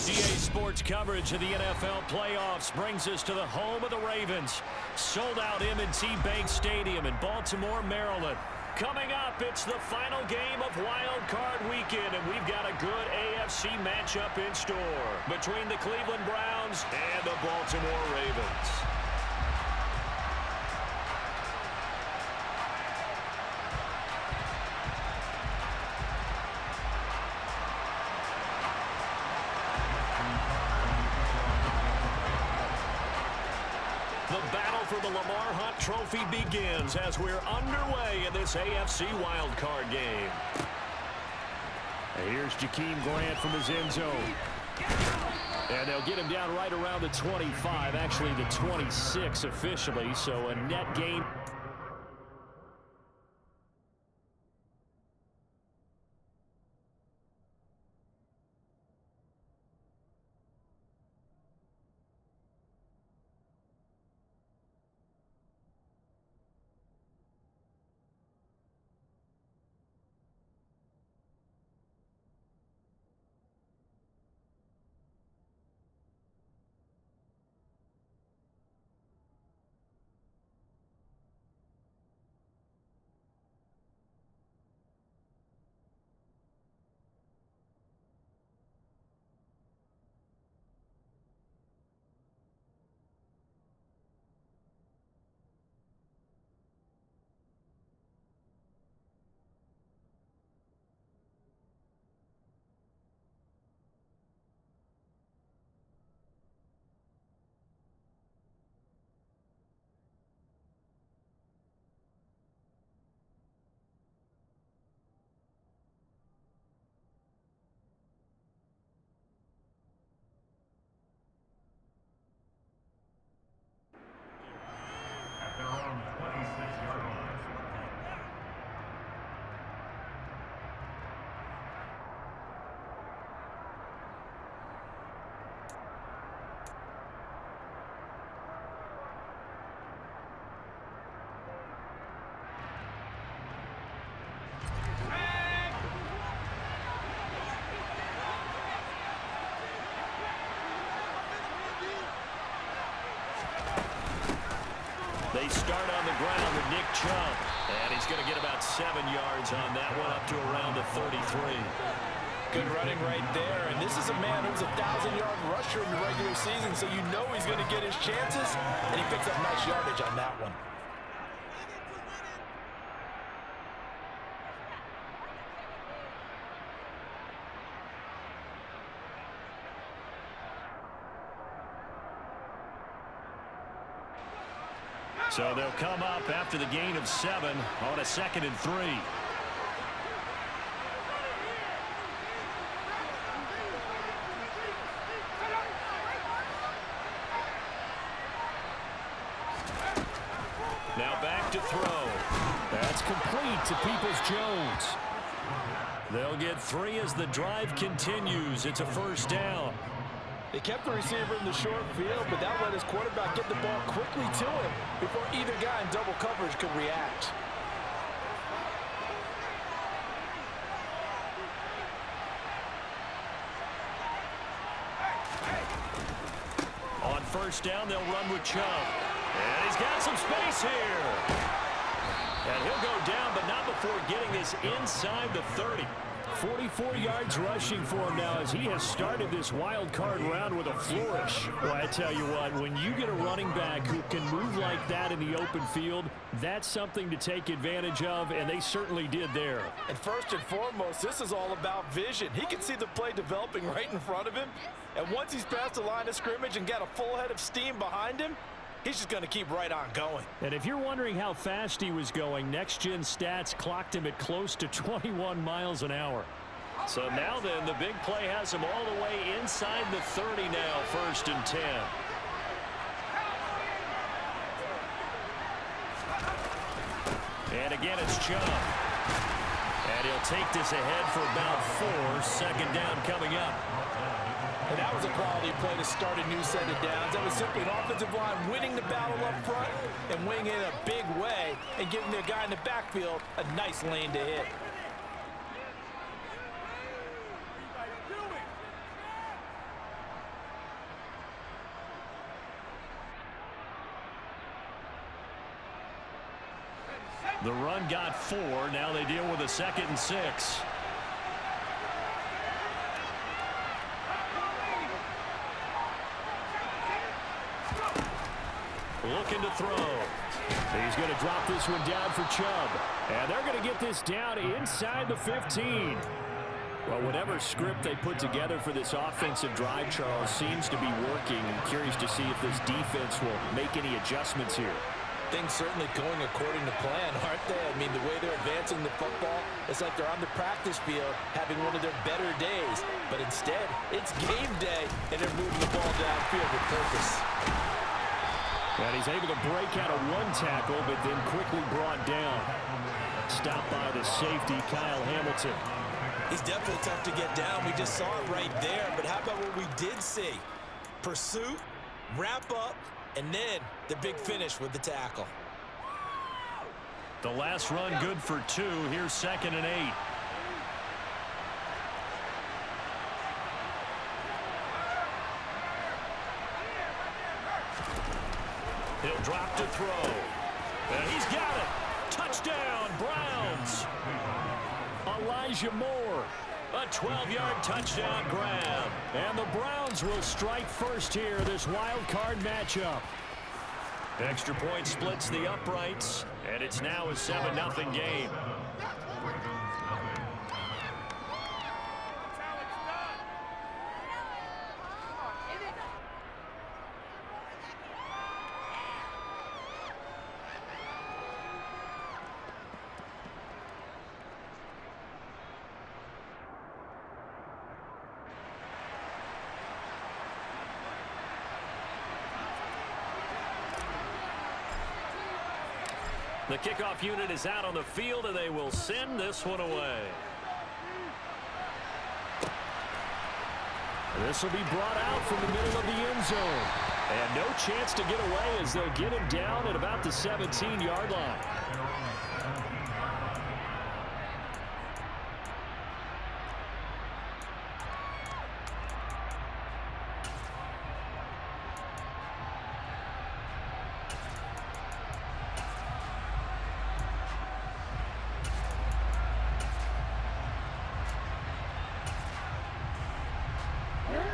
EA Sports coverage of the NFL playoffs brings us to the home of the Ravens. Sold out M&T Bank Stadium in Baltimore, Maryland. Coming up, it's the final game of Wild Card Weekend, and we've got a good AFC matchup in store between the Cleveland Browns and the Baltimore Ravens. For the Lamar Hunt Trophy begins as we're underway in this AFC wildcard game. And here's Jakeem Grant from his end zone. And they'll get him down right around the 25, actually the 26 officially, so a net gain. They start on the ground with Nick Chubb, and he's going to get about 7 yards on that one, up to around the 33. Good running right there, and this is a man who's a 1,000-yard rusher in the regular season, so you know he's going to get his chances, and he picks up nice yardage on that one. So they'll come up after the gain of 7 on a 2nd and 3. Now back to throw. That's complete to Peoples-Jones. They'll get 3 as the drive continues. It's a first down. They kept the receiver in the short field, but that let his quarterback get the ball quickly to him before either guy in double coverage could react. On first down, they'll run with Chubb. And he's got some space here. And he'll go down, but not before getting this inside the 30. 44 yards rushing for him now as he has started this wild card round with a flourish. Well, I tell you what, when you get a running back who can move like that in the open field, that's something to take advantage of, and they certainly did there. And first and foremost, this is all about vision. He can see the play developing right in front of him, and once he's past the line of scrimmage and got a full head of steam behind him, he's just going to keep right on going. And if you're wondering how fast he was going, next-gen stats clocked him at close to 21 miles an hour. So now then, the big play has him all the way inside the 30 now, 1st and 10. And again, it's Chubb. And he'll take this ahead for about 4. 2nd down coming up. And that was a quality play to start a new set of downs. That was simply an offensive line winning the battle up front and winning in a big way and giving their guy in the backfield a nice lane to hit. The run got 4. Now they deal with a 2nd and 6. Looking to throw. He's going to drop this one down for Chubb. And they're going to get this down inside the 15. Well, whatever script they put together for this offensive drive, Charles, seems to be working. I'm curious to see if this defense will make any adjustments here. Things certainly going according to plan, aren't they? I mean, the way they're advancing the football, it's like they're on the practice field having one of their better days. But instead, it's game day, and they're moving the ball downfield with purpose. And he's able to break out of one tackle, but then quickly brought down. Stopped by the safety, Kyle Hamilton. He's definitely tough to get down. We just saw it right there. But how about what we did see? Pursuit, wrap up, and then the big finish with the tackle. The last run good for 2. Here's 2nd and 8. He'll drop to throw. And he's got it. Touchdown, Browns. Elijah Moore. A 12-yard touchdown grab. And the Browns will strike first here, this wild card matchup. Extra point splits the uprights, and it's now a 7-0 game. The kickoff unit is out on the field, and they will send this one away. This will be brought out from the middle of the end zone. And no chance to get away as they'll get him down at about the 17-yard line.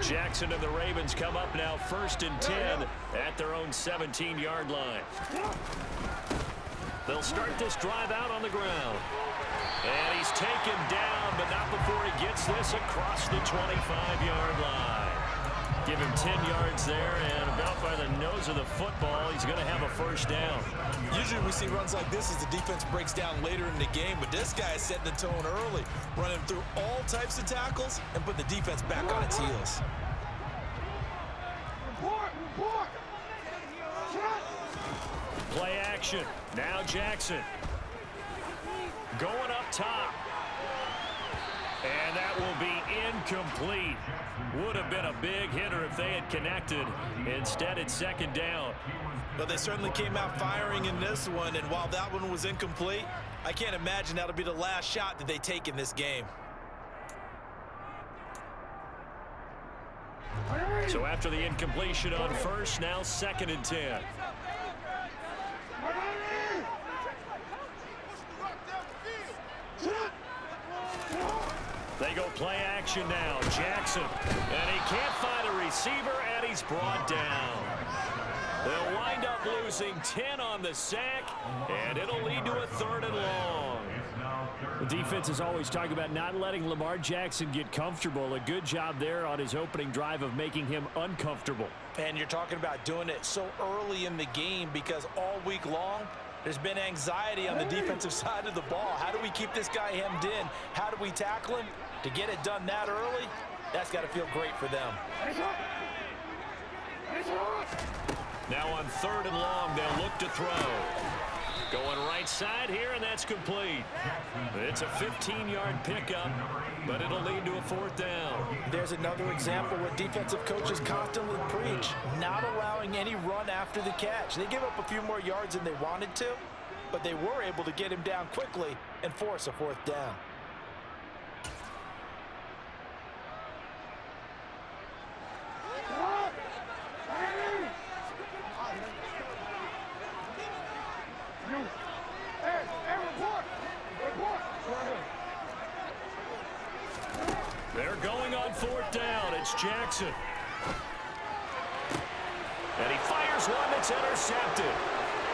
Jackson and the Ravens come up now 1st and 10 at their own 17-yard line. They'll start this drive out on the ground. And he's taken down, but not before he gets this across the 25-yard line. Give him 10 yards there, and about by the nose of the football, he's going to have a first down. Usually we see runs like this as the defense breaks down later in the game, but this guy is setting the tone early, running through all types of tackles and put the defense back on its heels. Play action. Now Jackson. Going up top. And that will be incomplete. Would have been a big hitter if they had connected. Instead, it's 2nd down. But they certainly came out firing in this one, and while that one was incomplete, I can't imagine that'll be the last shot that they take in this game. So after the incompletion on first, now 2nd and 10. They go play action now. Jackson. And he can't find a receiver, and he's brought down. They'll wind up losing 10 on the sack, and it'll lead to a 3rd and long. The defense is always talking about not letting Lamar Jackson get comfortable. A good job there on his opening drive of making him uncomfortable. And you're talking about doing it so early in the game because all week long, there's been anxiety on the defensive side of the ball. How do we keep this guy hemmed in? How do we tackle him? To get it done that early, that's got to feel great for them. Now on 3rd and long, they'll look to throw. Going right side here, and that's complete. It's a 15-yard pickup, but it'll lead to a 4th down. There's another example where defensive coaches constantly preach, not allowing any run after the catch. They give up a few more yards than they wanted to, but they were able to get him down quickly and force a 4th down. Jackson. And he fires one that's intercepted.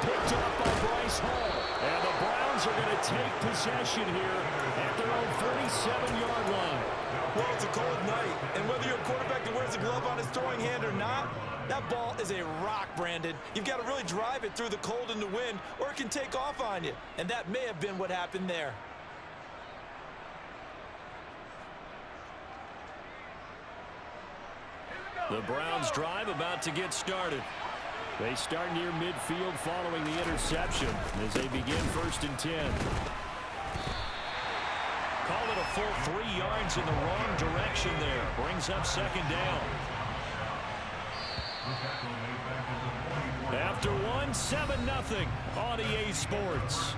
Picked up by Bryce Hall. And the Browns are going to take possession here at their own 47-yard line. Well, it's a cold night, and whether you're a quarterback that wears a glove on his throwing hand or not, that ball is a rock, Brandon. You've got to really drive it through the cold and the wind, or it can take off on you. And that may have been what happened there. The Browns drive about to get started. They start near midfield following the interception as they begin 1st and 10. Call it a full 3 yards in the wrong direction there. Brings up 2nd down. After one, 7-0 on EA Sports.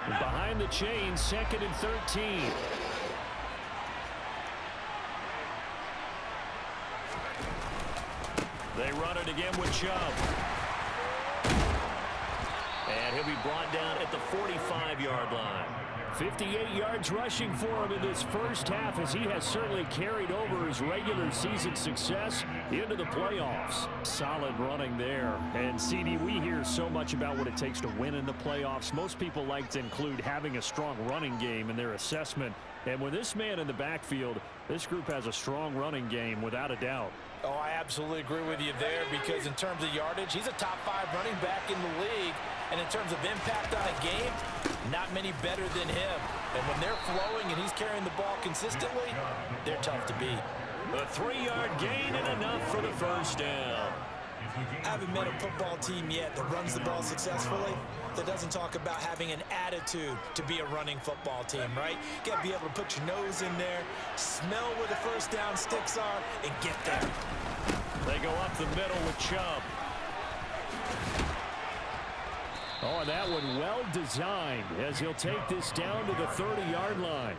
Behind the chain, 2nd and 13. They run it again with Chubb. And he'll be brought down at the 45-yard line. 58 yards rushing for him in this first half, as he has certainly carried over his regular season success into the playoffs. Solid running there. And CD, we hear so much about what it takes to win in the playoffs. Most people like to include having a strong running game in their assessment. And with this man in the backfield, this group has a strong running game without a doubt. Oh, I absolutely agree with you there, because in terms of yardage, he's a top 5 running back in the league. And in terms of impact on a game, not many better than him. And when they're flowing and he's carrying the ball consistently, they're tough to beat. A 3-yard gain and enough for the 1st down. I haven't met a football team yet that runs the ball successfully that doesn't talk about having an attitude to be a running football team, right? You got to be able to put your nose in there, smell where the 1st down sticks are, and get there. They go up the middle with Chubb. Oh, and that one well designed, as he'll take this down to the 30-yard line.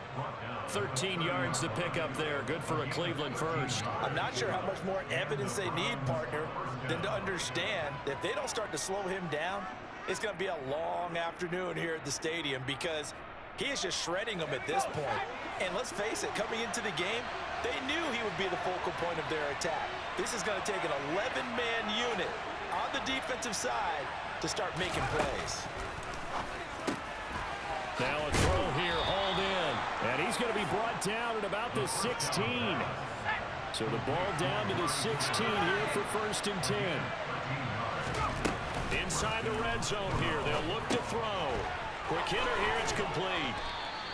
13 yards to pick up there. Good for a Cleveland first. I'm not sure how much more evidence they need, partner, than to understand that if they don't start to slow him down, it's going to be a long afternoon here at the stadium, because he is just shredding them at this point. And let's face it, coming into the game, they knew he would be the focal point of their attack. This is going to take an 11-man unit on the defensive side to start making plays. Now a throw here, hauled in. And he's going to be brought down at about the 16. So the ball down to the 16 here for 1st and 10. Inside the red zone here, they'll look to throw. Quick hitter here, it's complete.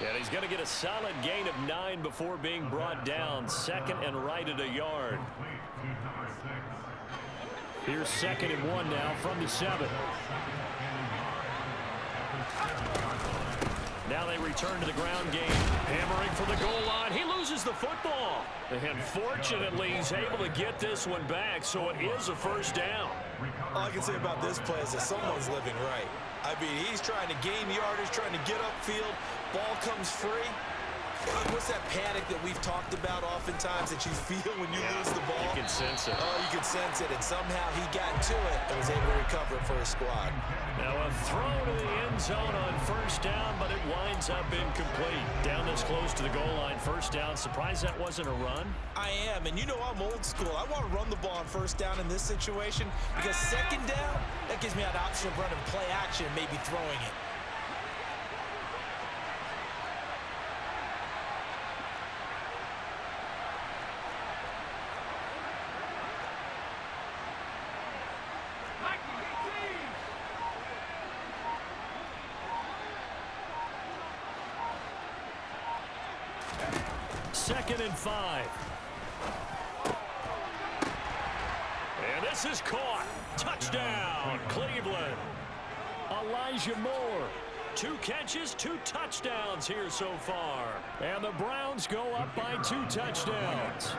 And he's going to get a solid gain of 9 before being brought down. 2nd and right at a yard. Here's 2nd and 1 now from the 7. Now they return to the ground game. Hammering for the goal line. He loses the football. And fortunately, he's able to get this one back, so it is a 1st down. All I can say about this play is that someone's living right. I mean, he's trying to gain yardage, trying to get upfield. Ball comes free. What's that panic that we've talked about oftentimes that you feel when you lose the ball? You can sense it. Oh, you can sense it, and somehow he got to it and was able to recover it for his squad. Now a throw to the end zone on 1st down, but it winds up incomplete. Down this close to the goal line, 1st down. Surprised that wasn't a run? I am, and you know I'm old school. I want to run the ball on 1st down in this situation, because 2nd down, that gives me an option of running play action and maybe throwing it. Second and 5. And this is caught. Touchdown, Cleveland. Elijah Moore. 2 catches, 2 touchdowns here so far. And the Browns go up by 2 touchdowns.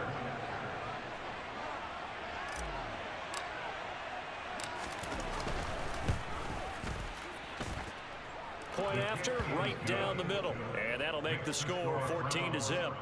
point after, right down the middle. And that'll make the score 14-0.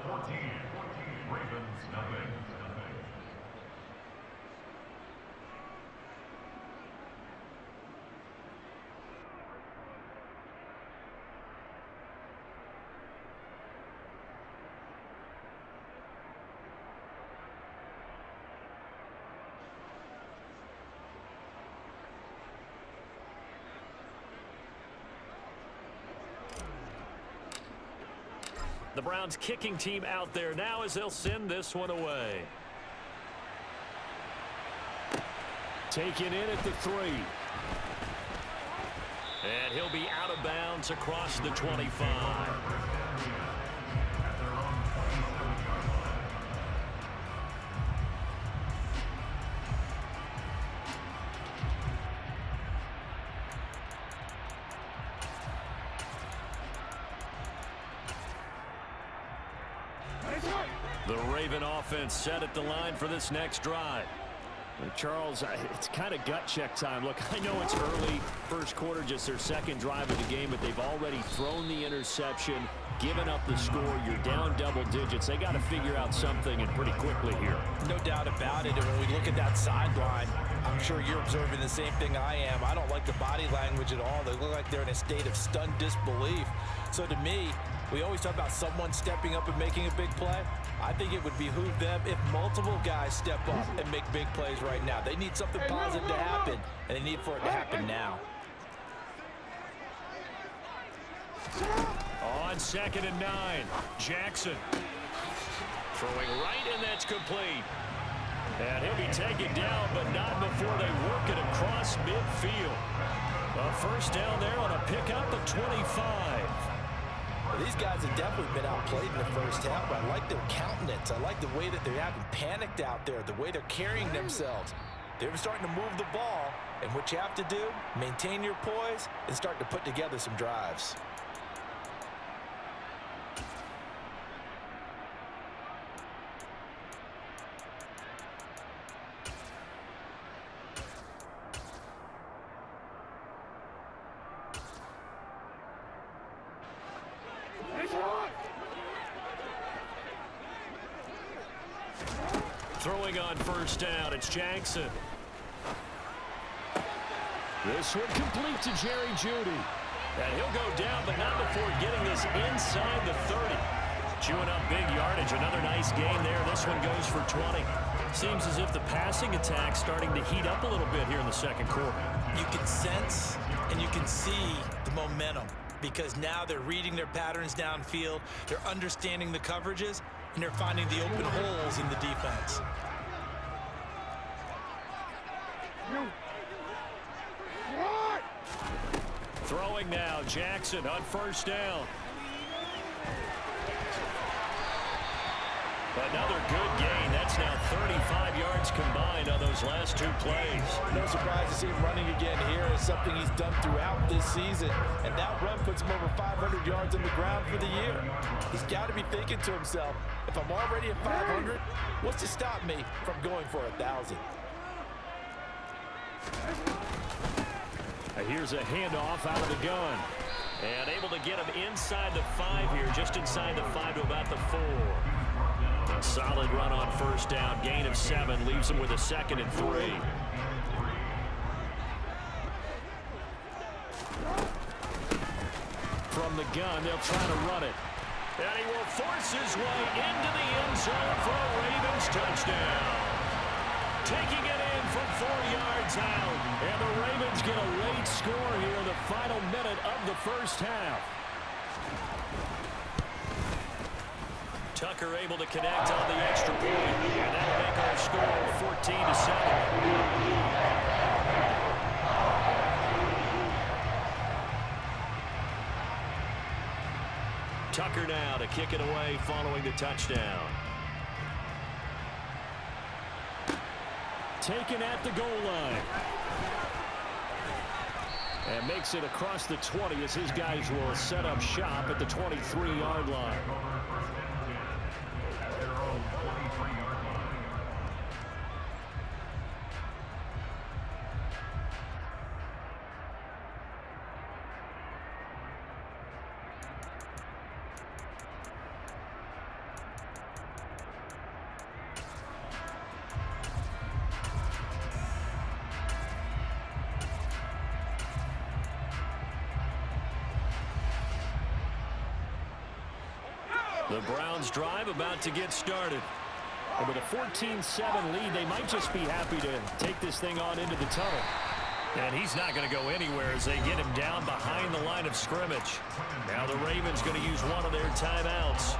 The Browns kicking team out there now as they'll send this one away. Taken in at the 3. And he'll be out of bounds across the 25. The Raven offense set at the line for this next drive. Charles, it's kind of gut check time. Look, I know it's early, first quarter, just their second drive of the game, but they've already thrown the interception, given up the score. You're down double digits. They got to figure out something, and pretty quickly here. No doubt about it. And when we look at that sideline, I'm sure you're observing the same thing I am. I don't like the body language at all. They look like they're in a state of stunned disbelief. So to me, we always talk about someone stepping up and making a big play. I think it would behoove them if multiple guys step up and make big plays right now. They need something positive to happen, and they need for it to happen now. On 2nd and 9, Jackson. Throwing right, and that's complete. And he'll be taken down, but not before they work it across midfield. A first down there on a pickup of 25. These guys have definitely been outplayed in the first half, but I like their countenance. I like the way that they're having panicked out there, the way they're carrying themselves. They're starting to move the ball, and what you have to do, maintain your poise and start to put together some drives. Throwing on first down, it's Jackson. This one complete to Jerry Jeudy. And he'll go down, but not before getting this inside the 30. Chewing up big yardage. Another nice gain there. This one goes for 20. Seems as if the passing attack's starting to heat up a little bit here in the second quarter. You can sense and you can see the momentum because now they're reading their patterns downfield. They're understanding the coverages, and they're finding the open holes in the defense. Throwing now, Jackson on first down. Another good gain. That's now 35 yards combined on those last two plays. No surprise to see him running again here. It's something he's done throughout this season. And that run puts him over 500 yards on the ground for the year. He's got to be thinking to himself, if I'm already at 500, what's to stop me from going for 1,000? Here's a handoff out of the gun. And able to get him inside the 5 here, just inside the 5 to about the 4. A solid run on first down. Gain of 7 leaves him with a 2nd and 3. From the gun, they'll try to run it. And he will force his way into the end zone for a Ravens touchdown. Taking it in from 4 yards out. And the Ravens get a late score here in the final minute of the first half. Tucker able to connect on the extra point. And that'll make our score 14-7. Tucker now to kick it away following the touchdown. Taken at the goal line. And makes it across the 20 as his guys will set up shop at the 23-yard line. The Browns drive about to get started. And with a 14-7 lead, they might just be happy to take this thing on into the tunnel. And he's not going to go anywhere as they get him down behind the line of scrimmage. Now the Ravens going to use one of their timeouts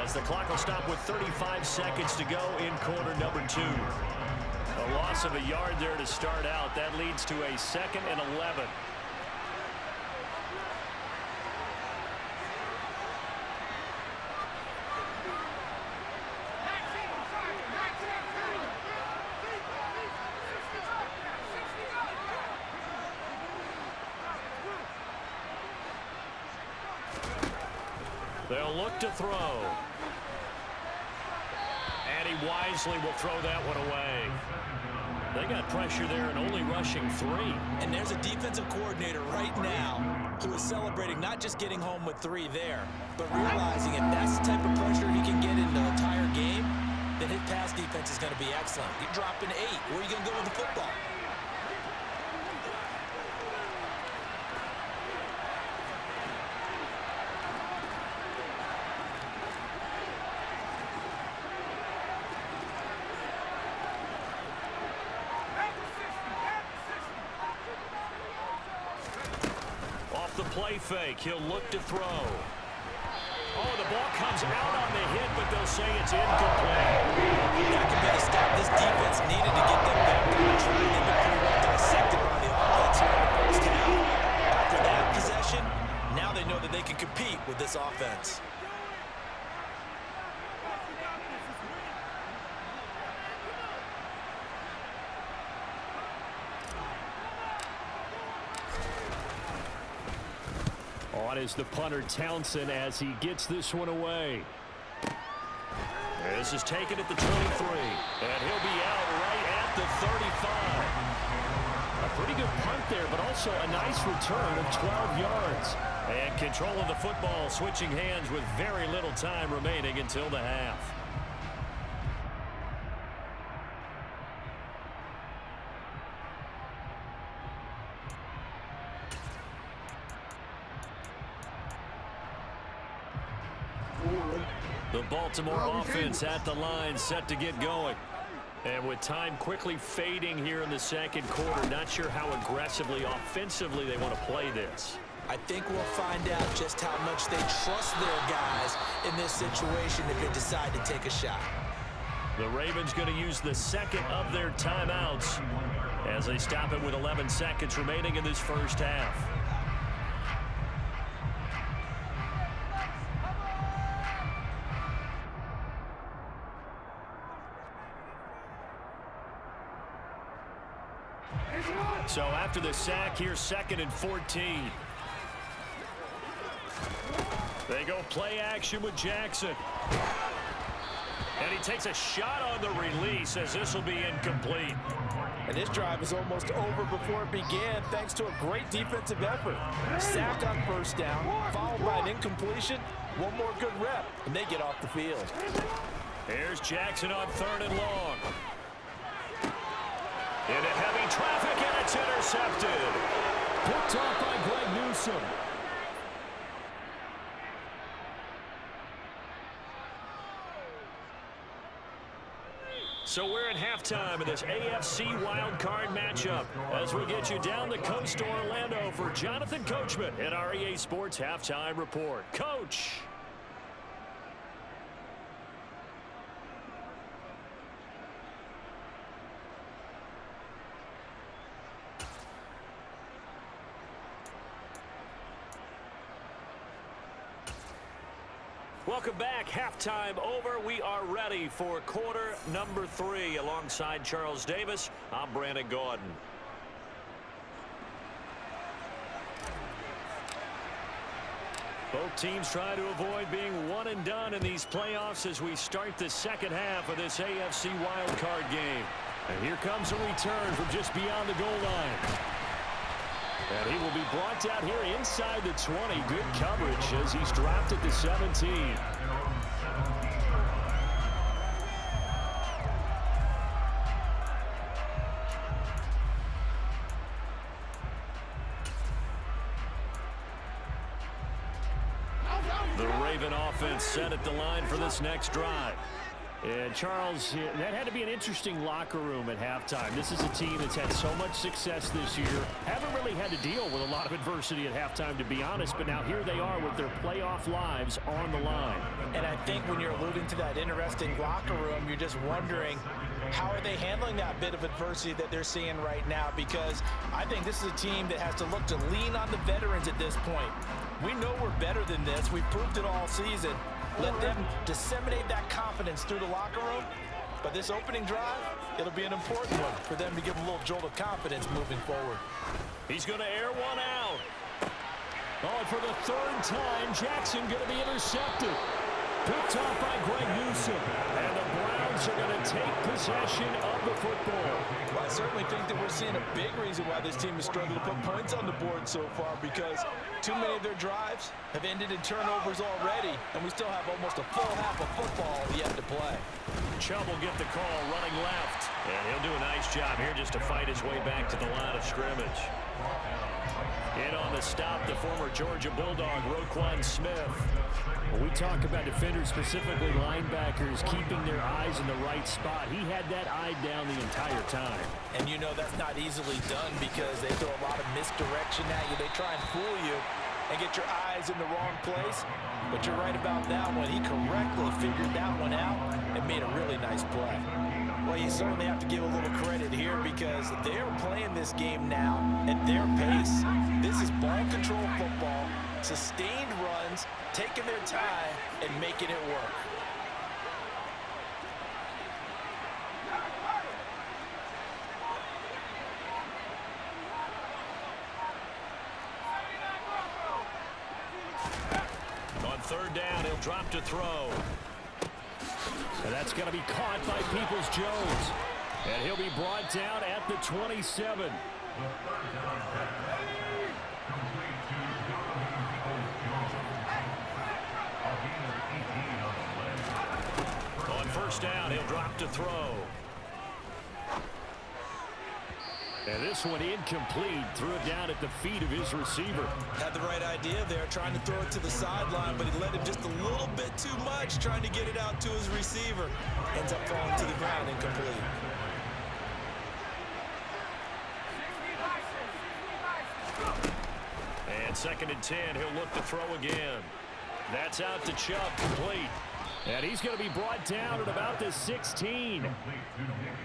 as the clock will stop with 35 seconds to go in quarter number 2. A loss of a yard there to start out. That leads to a 2nd and 11. They'll look to throw. And he wisely will throw that one away. They got pressure there and only rushing 3. And there's a defensive coordinator right now who is celebrating not just getting home with 3 there, but realizing if that's the type of pressure he can get in the entire game, then his pass defense is going to be excellent. You're dropping 8. Where are you going to go with the football? The play fake. He'll look to throw. Oh, the ball comes out on the hit, but they'll say it's incomplete. That could be the stop this defense needed to get them back on the track. They've been pretty well dissected by the offense here in the first half. After that possession, now they know that they can compete with this offense. On is the punter Townsend as he gets this one away. This is taken at the 23. And he'll be out right at the 35. A pretty good punt there, but also a nice return of 12 yards. And control of the football switching hands with very little time remaining until the half. The Baltimore offense at the line, set to get going. And with time quickly fading here in the second quarter, not sure how aggressively, offensively they want to play this. I think we'll find out just how much they trust their guys in this situation if they decide to take a shot. The Ravens going to use the second of their timeouts as they stop it with 11 seconds remaining in this first half. So after the sack, here's 2nd and 14. They go play action with Jackson. And he takes a shot on the release as this will be incomplete. And this drive is almost over before it began thanks to a great defensive effort. Sack on first down, followed by an incompletion. One more good rep, and they get off the field. Here's Jackson on 3rd and long. Into heavy traffic, and it's intercepted. Picked off by Greg Newsome. So we're at halftime of this AFC wildcard matchup as we get you down the coast to Orlando for Jonathan Coachman at our EA Sports Halftime Report. Coach. Welcome back. Halftime over. We are ready for quarter number 3. Alongside Charles Davis, I'm Brandon Gaudin. Both teams try to avoid being one and done in these playoffs as we start the second half of this AFC wildcard game. And here comes a return from just beyond the goal line. And he will be brought down here inside the 20. Good coverage as he's dropped at the 17. The Raven offense set at the line for this next drive. And Charles, that had to be an interesting locker room at halftime. This is a team that's had so much success this year. Haven't really had to deal with a lot of adversity at halftime, to be honest. But now here they are with their playoff lives on the line. And I think when you're alluding to that interesting locker room, you're just wondering, how are they handling that bit of adversity that they're seeing right now? Because I think this is a team that has to look to lean on the veterans at this point. We know we're better than this. We've proved it all season. Let them disseminate that confidence through the locker room. But this opening drive, it'll be an important one for them to give them a little jolt of confidence moving forward. He's going to air one out. Oh, and for the third time, Jackson going to be intercepted. Picked off by Greg Newsome. And the Browns are going to take possession of the football. Well, I certainly think that we're seeing a big reason why this team has struggled to put points on the board so far, because too many of their drives have ended in turnovers already, and we still have almost a full half of football yet to play. Chubb will get the call running left. And he'll do a nice job here just to fight his way back to the line of scrimmage. In on the stop, the former Georgia Bulldog, Roquan Smith. When we talk about defenders, specifically linebackers, keeping their eyes in the right spot, he had that eye down the entire time. And you know that's not easily done because they throw a lot of misdirection at you. They try and fool you and get your eyes in the wrong place. But you're right about that one. He correctly figured that one out and made a really nice play. Well, you certainly have to give a little credit here because they're playing this game now at their pace. This is ball control football, sustained runs, taking their time and making it work. On third down, he'll drop to throw. And that's going to be caught by Peoples-Jones. And he'll be brought down at the 27. On first down, he'll drop to throw. And this one incomplete. Threw it down at the feet of his receiver. Had the right idea there, trying to throw it to the sideline, but he let him just a little bit too much, trying to get it out to his receiver. Ends up falling to the ground incomplete. And second and 10, he'll look to throw again. That's out to Chubb, complete. And he's going to be brought down at about the 16.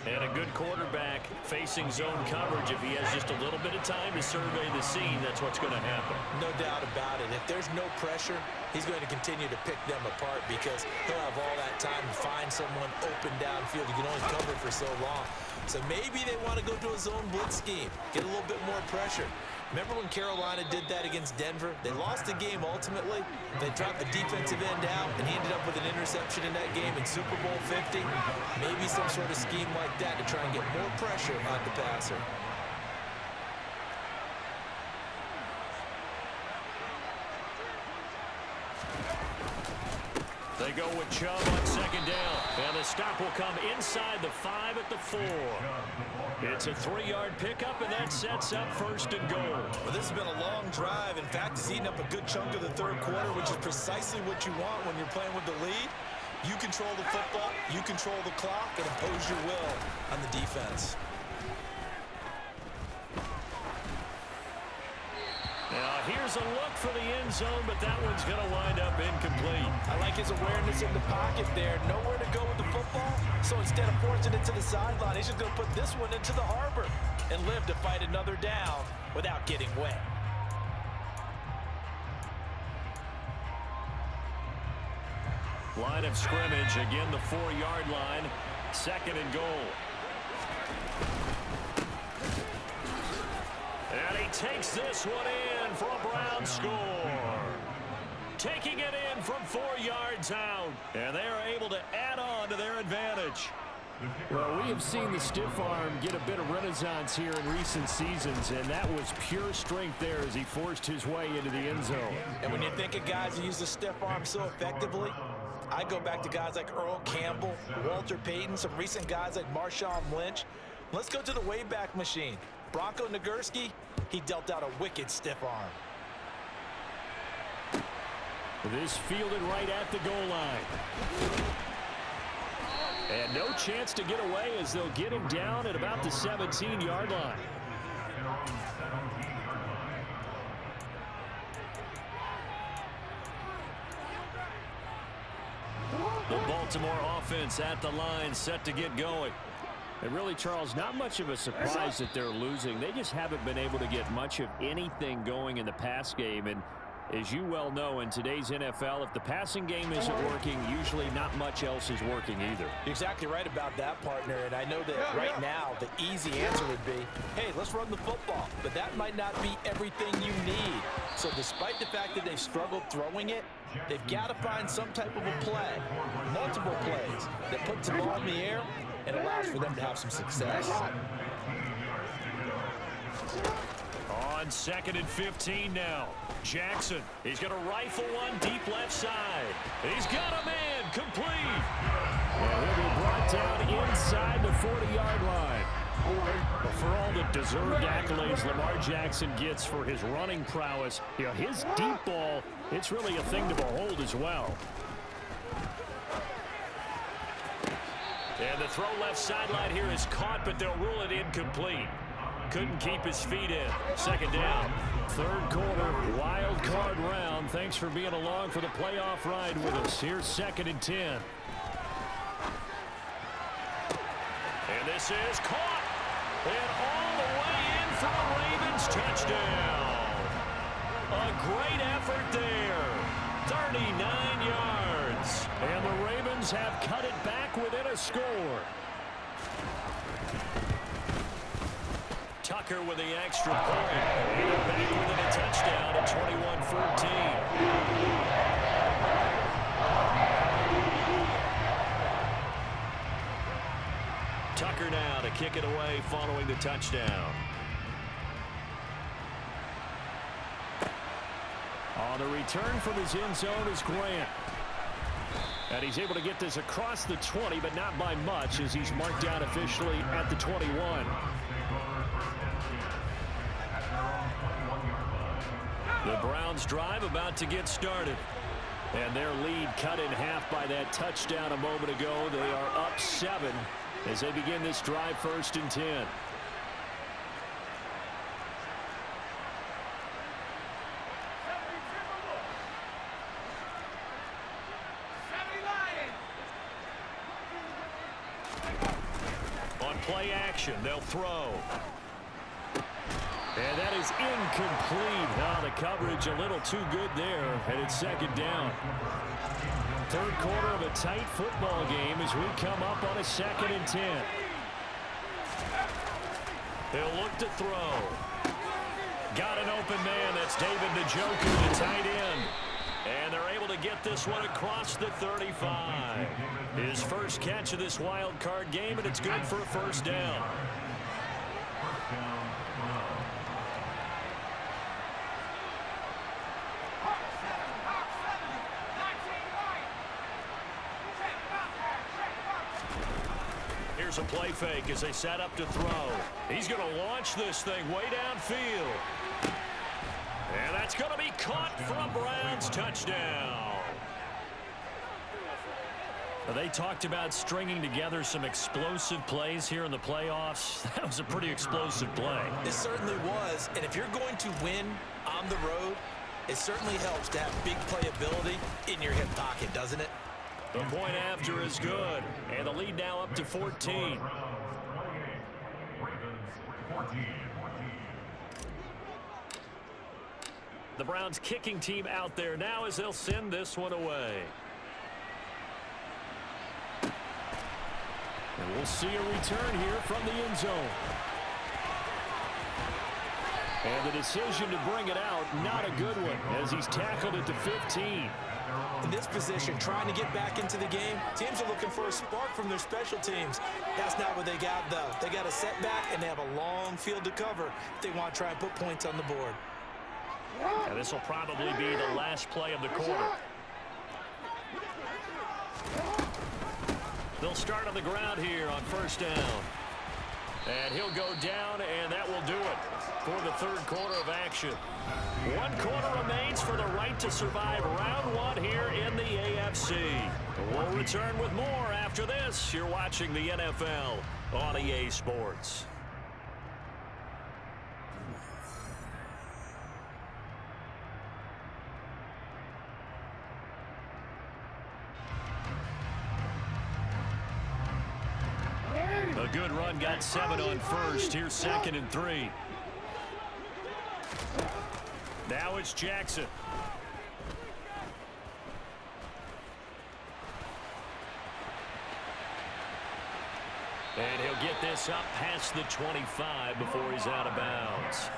And a good quarterback facing zone coverage. If he has just a little bit of time to survey the scene, that's what's going to happen. No doubt about it. If there's no pressure, he's going to continue to pick them apart because he'll have all that time to find someone open downfield. You can only cover for so long. So maybe they want to go to a zone blitz scheme, get a little bit more pressure. Remember when Carolina did that against Denver? They lost the game ultimately. They dropped the defensive end out, and he ended up with an interception in that game in Super Bowl 50. Maybe some sort of scheme like that to try and get more pressure on the passer. They go with Chubb on second down. And the stop will come inside the 5 at the 4. It's a 3-yard pickup, and that sets up first and goal. Well, this has been a long drive. In fact, it's eaten up a good chunk of the third quarter, which is precisely what you want when you're playing with the lead. You control the football, you control the clock, and impose your will on the defense. Now, here's a look for the end zone, but that one's going to wind up incomplete. I like his awareness in the pocket there. Nowhere to go with the football, so instead of forcing it to the sideline, he's just going to put this one into the harbor and live to fight another down without getting wet. Line of scrimmage, again the 4-yard line, second and goal. And he takes this one in for a Brown score. Taking it in from 4 yards out. And they are able to add on to their advantage. Well, we have seen the stiff arm get a bit of renaissance here in recent seasons, and that was pure strength there as he forced his way into the end zone. And when you think of guys who use the stiff arm so effectively, I go back to guys like Earl Campbell, Walter Payton, some recent guys like Marshawn Lynch. Let's go to the Wayback Machine. Bronco Nagurski, he dealt out a wicked stiff arm. This fielded right at the goal line. And no chance to get away as they'll get him down at about the 17-yard line. The Baltimore offense at the line, set to get going. And really, Charles, not much of a surprise that they're losing. They just haven't been able to get much of anything going in the pass game. And as you well know, in today's NFL, if the passing game isn't working, usually not much else is working either. You're exactly right about that, partner. And I know that right now the easy answer would be, hey, let's run the football. But that might not be everything you need. So despite the fact that they've struggled throwing it, they've got to find some type of a play, multiple plays, that puts the ball in the air and allows for them to have some success. On 2nd and 15 now. Jackson, he's going to rifle one deep left side. He's got a man complete. And he'll be brought down inside the 40-yard line. But for all the deserved accolades Lamar Jackson gets for his running prowess, you know, his deep ball, it's really a thing to behold as well. And the throw left sideline here is caught, but they'll rule it incomplete. Couldn't keep his feet in. 2nd down. 3rd quarter, wild card round. Thanks for being along for the playoff ride with us. Here's 2nd and 10. And this is caught. And all the way in for the Ravens touchdown. A great effort there. 39 yards. And the Ravens have cut it back within a score. Tucker with the extra point. And they're back within a touchdown at 21-14. Tucker now to kick it away following the touchdown. On the return from his end zone is Grant. And he's able to get this across the 20, but not by much, as he's marked down officially at the 21. The Browns drive about to get started. And their lead cut in half by that touchdown a moment ago. They are up 7 as they begin this drive 1st and 10. On play action, they'll throw. And that is incomplete. Now the coverage a little too good there, and it's 2nd down. 3rd quarter of a tight football game as we come up on a 2nd and 10. They'll look to throw. Got an open man. That's David Njoku, the tight end. And they're able to get this one across the 35. His first catch of this wild card game, and it's good for a 1st down. Here's a play fake as they set up to throw. He's going to launch this thing way downfield. And that's going to be caught for a Browns touchdown. They talked about stringing together some explosive plays here in the playoffs. That was a pretty explosive play. It certainly was. And if you're going to win on the road, it certainly helps to have big playability in your hip pocket, doesn't it? The point after is good. And the lead now up to 14. The Browns kicking team out there now as they'll send this one away. And we'll see a return here from the end zone. And the decision to bring it out, not a good one, as he's tackled at the 15. In this position, trying to get back into the game, teams are looking for a spark from their special teams. That's not what they got, though. They got a setback, and they have a long field to cover if they want to try and put points on the board. And this will probably be the last play of the quarter. They'll start on the ground here on 1st down. And he'll go down, and that will do it for the third quarter of action. 1 quarter remains for the right to survive round 1 here in the AFC. We'll return with more after this. You're watching the NFL on EA Sports. A good run, got 7 on first. Here's 2nd and 3. Now it's Jackson. And he'll get this up past the 25 before he's out of bounds.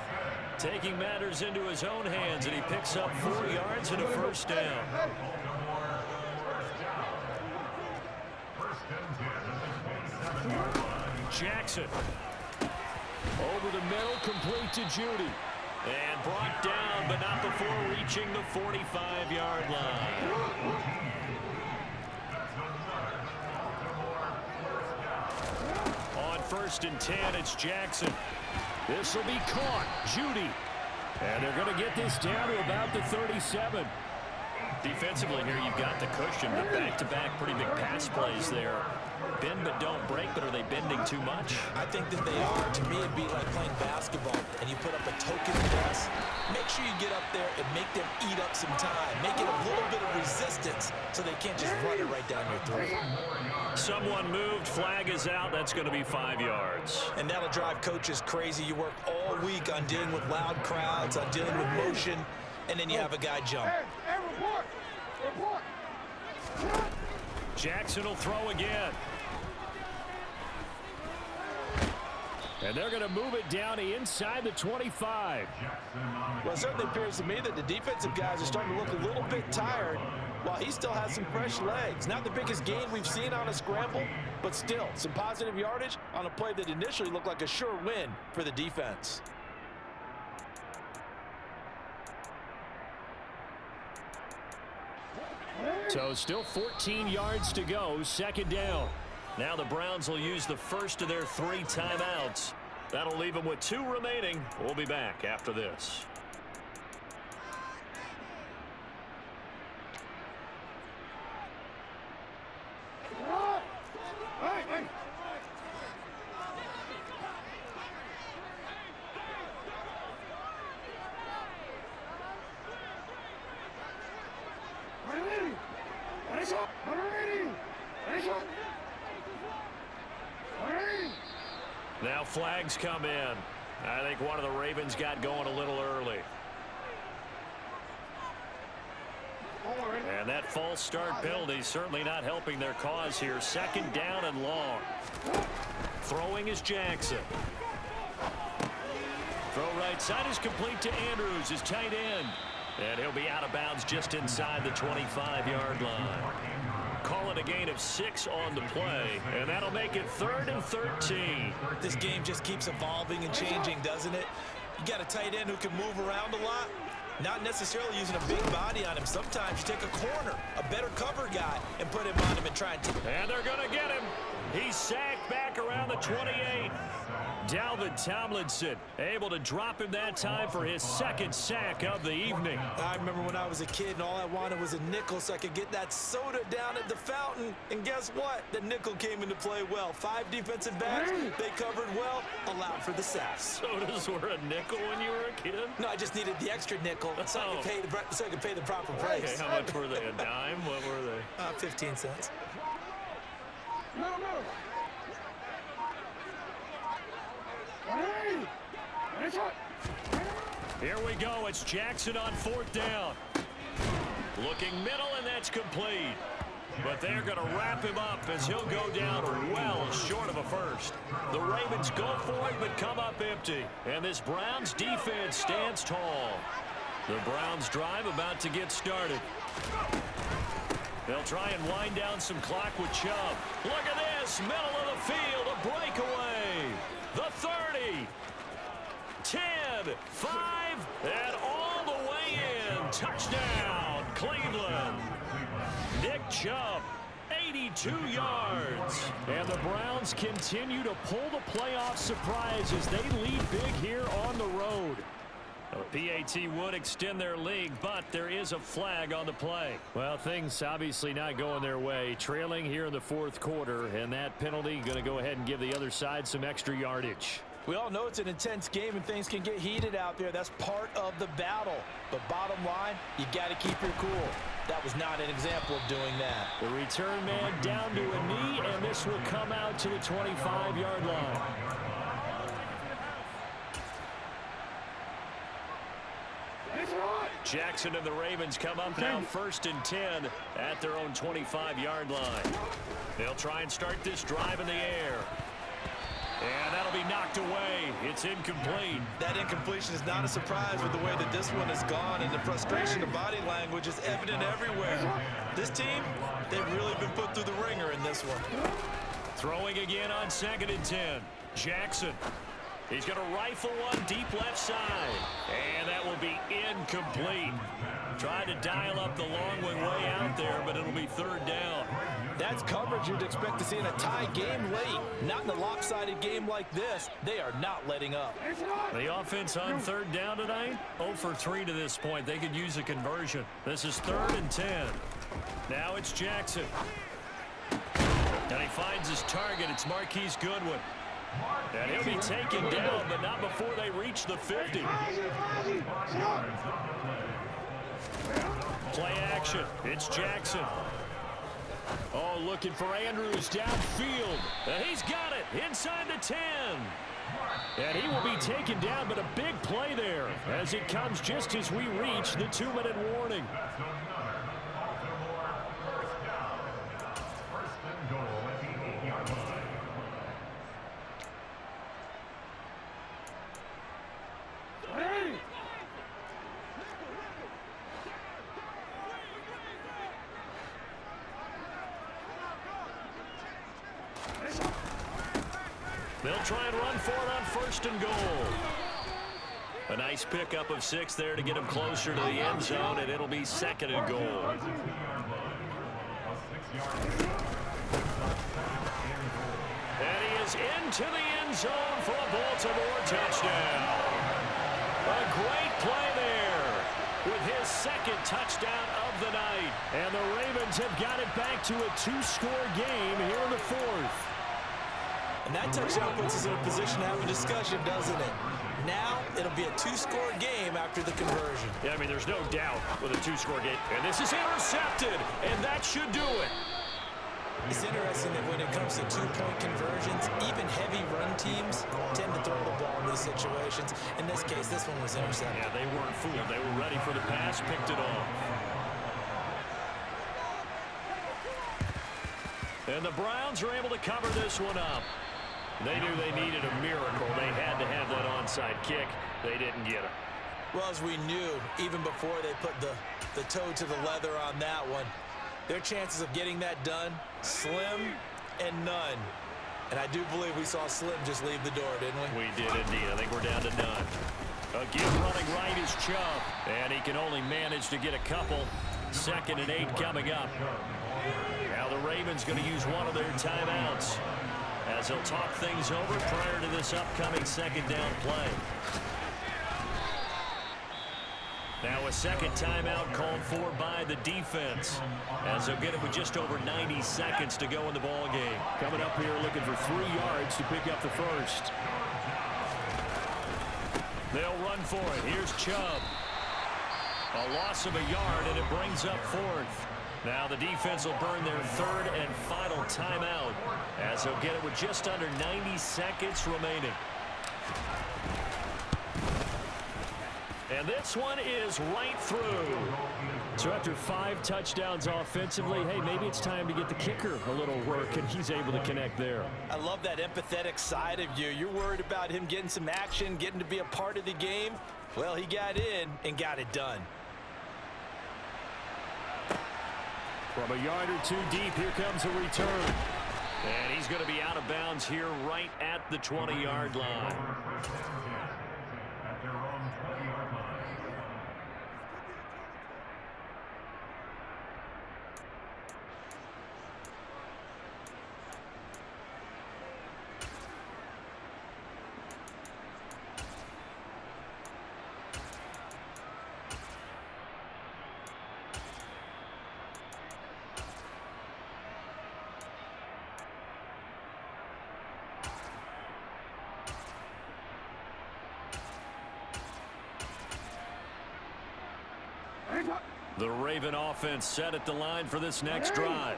Taking matters into his own hands, and he picks up 4 yards and a first down. Jackson. Over the middle, complete to Judy. And brought down, but not before reaching the 45-yard line. On 1st and 10, it's Jackson. This will be caught. Judy. And they're going to get this down to about the 37. Defensively here, you've got the cushion, but back-to-back pretty big pass plays there. Bend but don't break, but are they bending too much? I think that they are. To me, it'd be like playing basketball, and you put up a token press. Make sure you get up there and make them eat up some time. Make it a little bit of resistance so they can't just run it right down your throat. Someone moved. Flag is out. That's going to be 5 yards. And that'll drive coaches crazy. You work all week on dealing with loud crowds, on dealing with motion, and then you have a guy jump. Jackson will throw again. And they're going to move it down to inside the 25. Well, it certainly appears to me that the defensive guys are starting to look a little bit tired while he still has some fresh legs. Not the biggest gain we've seen on a scramble, but still some positive yardage on a play that initially looked like a sure win for the defense. So still 14 yards to go, 2nd down. Now the Browns will use the first of their 3 timeouts. That'll leave them with 2 remaining. We'll be back after this. Now flags come in. I think one of the Ravens got going a little early. And that false start penalty certainly not helping their cause here. 2nd down and long. Throwing is Jackson. Throw right side is complete to Andrews, his tight end. And he'll be out of bounds just inside the 25-yard line. Call it a gain of 6 on the play, and that'll make it 3rd and 13. This game just keeps evolving and changing, doesn't it? You got a tight end who can move around a lot, not necessarily using a big body on him. Sometimes you take a corner, a better cover guy, and put him on him and try and take. And they're going to get him. He's sacked back around the 28. Dalvin Tomlinson able to drop him that time for his 2nd sack of the evening. I remember when I was a kid and all I wanted was a nickel so I could get that soda down at the fountain. And guess what? The nickel came into play well. 5 defensive backs, they covered well, allowed for the sack. Sodas were a nickel when you were a kid? No, I just needed the extra nickel so I could pay the proper price. Okay, how much were they? A dime? What were they? 15 cents. Here we go. It's Jackson on 4th down. Looking middle, and that's complete. But they're going to wrap him up as he'll go down well short of a first. The Ravens go for it, but come up empty. And this Browns defense stands tall. The Browns drive about to get started. They'll try and wind down some clock with Chubb. Look at this, middle of the field, a breakaway. The 30, 10, 5, and all the way in. Touchdown, Cleveland. Nick Chubb, 82 yards. And the Browns continue to pull the playoff surprise as they lead big here on the road. The PAT would extend their lead, but there is a flag on the play. Well, things obviously not going their way. Trailing here in the fourth quarter, and that penalty going to go ahead and give the other side some extra yardage. We all know it's an intense game and things can get heated out there. That's part of the battle. But bottom line, you got to keep your cool. That was not an example of doing that. The return man down to a knee, and this will come out to the 25-yard line. Jackson and the Ravens come up now 1st and 10 at their own 25-yard line. They'll try and start this drive in the air. And that'll be knocked away. It's incomplete. That incompletion is not a surprise with the way that this one has gone, and the frustration of body language is evident everywhere. This team, they've really been put through the ringer in this one. Throwing again on 2nd and 10. Jackson. He's going to rifle one deep left side. And that will be incomplete. Trying to dial up the long one way out there, but it'll be 3rd down. That's coverage you'd expect to see in a tie game late. Not in a lopsided game like this. They are not letting up. The offense on 3rd down tonight, 0 for 3 to this point. They could use a conversion. This is 3rd and 10. Now it's Jackson. And he finds his target. It's Marquise Goodwin. And he'll be taken down, but not before they reach the 50. Play action. It's Jackson. Oh, looking for Andrews downfield. And he's got it inside the 10. And he will be taken down, but a big play there as it comes just as we reach the 2-minute warning. They'll try and run for it on 1st and goal. A nice pickup of 6 there to get him closer to the end zone, and it'll be 2nd and goal. And he is into the end zone for a Baltimore touchdown. A great play there with his 2nd touchdown of the night. And the Ravens have got it back to a 2-score game here in the 4th. And that touchdown puts us in a position to have a discussion, doesn't it? Now, it'll be a 2-score game after the conversion. Yeah, I mean, there's no doubt with a 2-score game. And this is intercepted, and that should do it. It's interesting that when it comes to 2-point conversions, even heavy run teams tend to throw the ball in these situations. In this case, this one was intercepted. Yeah, they weren't fooled. They were ready for the pass, picked it off. And the Browns are able to cover this one up. They knew they needed a miracle. They had to have that onside kick. They didn't get it. Well, as we knew, even before they put the toe to the leather on that one, their chances of getting that done, slim and none. And I do believe we saw Slim just leave the door, didn't we? We did indeed. I think we're down to none. Again, running right is Chubb. And he can only manage to get a couple. 2nd and 8 coming up. Now the Ravens going to use one of their timeouts as they'll talk things over prior to this upcoming 2nd down play. Now a 2nd timeout called for by the defense as they'll get it with just over 90 seconds to go in the ball game. Coming up here looking for 3 yards to pick up the 1st. They'll run for it. Here's Chubb. A loss of a yard, and it brings up 4th. Now the defense will burn their 3rd and final timeout as they'll get it with just under 90 seconds remaining. And this one is right through. So after 5 touchdowns offensively, hey, maybe it's time to get the kicker a little work, and he's able to connect there. I love that empathetic side of you. You're worried about him getting some action, getting to be a part of the game. Well, he got in and got it done. From a yard or 2 deep, here comes a return. And he's going to be out of bounds here right at the 20-yard line. The Raven offense set at the line for this next drive.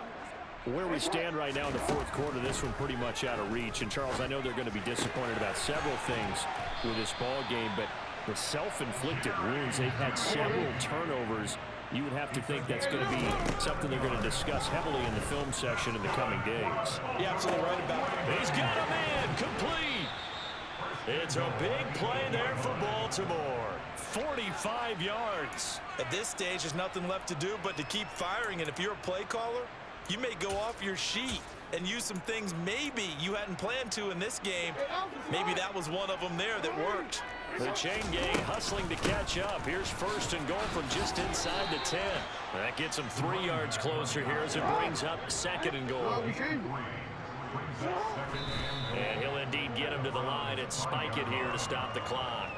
Where we stand right now in the fourth quarter, this one pretty much out of reach. And, Charles, I know they're going to be disappointed about several things with this ball game, but the self-inflicted wounds, they've had several turnovers. You would have to think that's going to be something they're going to discuss heavily in the film session in the coming days. You're absolutely right about it. He's got a man complete. It's a big play there for Baltimore. 45 yards. At this stage, there's nothing left to do but to keep firing. And if you're a play caller, you may go off your sheet and use some things maybe you hadn't planned to in this game. Maybe that was one of them there that worked. The chain gang hustling to catch up. Here's first and goal from just inside the 10. That gets him 3 yards closer here as it brings up second and goal. And he'll indeed get him to the line and spike it here to stop the clock.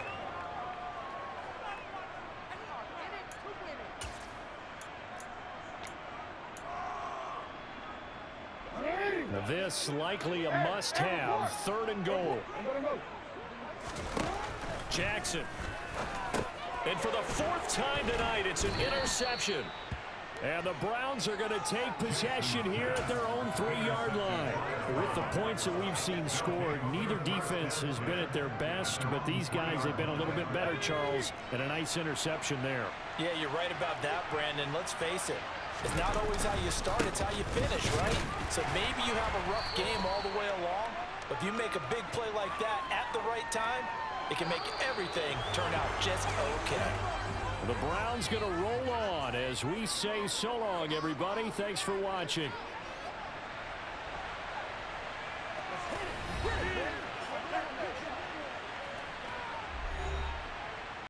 This likely a must-have. Third and goal. Jackson. And for the fourth time tonight, it's an interception. And the Browns are going to take possession here at their own 3-yard line. With the points that we've seen scored, neither defense has been at their best, but these guys have been a little bit better, Charles, and a nice interception there. Yeah, you're right about that, Brandon. Let's face it. It's not always how you start, it's how you finish, right? So maybe you have a rough game all the way along, but if you make a big play like that at the right time, it can make everything turn out just okay. The Browns going to roll on as we say so long, everybody. Thanks for watching.